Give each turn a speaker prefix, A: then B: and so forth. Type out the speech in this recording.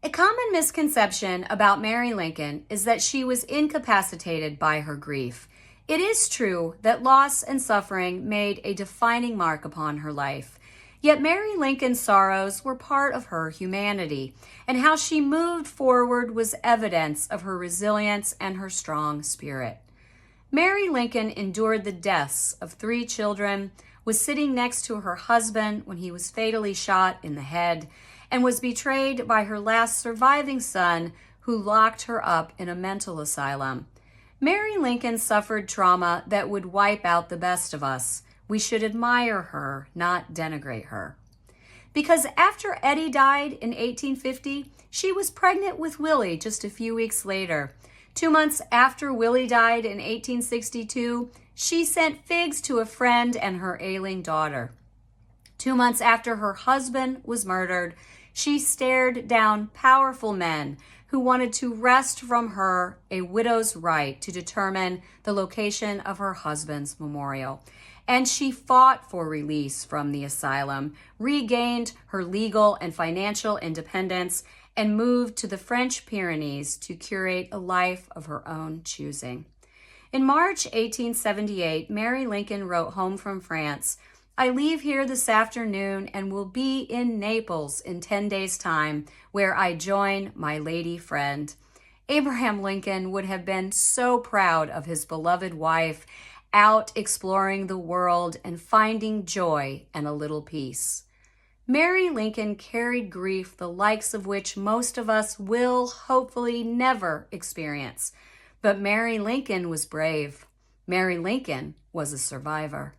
A: A common misconception about Mary Lincoln is that she was incapacitated by her grief. It is true that loss and suffering made a defining mark upon her life. Yet Mary Lincoln's sorrows were part of her humanity, and how she moved forward was evidence of her resilience and her strong spirit. Mary Lincoln endured the deaths of 3 children, was sitting next to her husband when he was fatally shot in the head, and was betrayed by her last surviving son, who locked her up in a mental asylum. Mary Lincoln suffered trauma that would wipe out the best of us. We should admire her, not denigrate her. Because after Eddie died in 1850, she was pregnant with Willie just a few weeks later. 2 months after Willie died in 1862, she sent figs to a friend and her ailing daughter. 2 months after her husband was murdered, she stared down powerful men who wanted to wrest from her a widow's right to determine the location of her husband's memorial. And she fought for release from the asylum, regained her legal and financial independence, and moved to the French Pyrenees to curate a life of her own choosing. In March 1878, Mary Lincoln wrote home from France, "I leave here this afternoon and will be in Naples in 10 days' time, where I join my lady friend." Abraham Lincoln would have been so proud of his beloved wife, out exploring the world and finding joy and a little peace. Mary Lincoln carried grief the likes of which most of us will hopefully never experience. But Mary Lincoln was brave. Mary Lincoln was a survivor.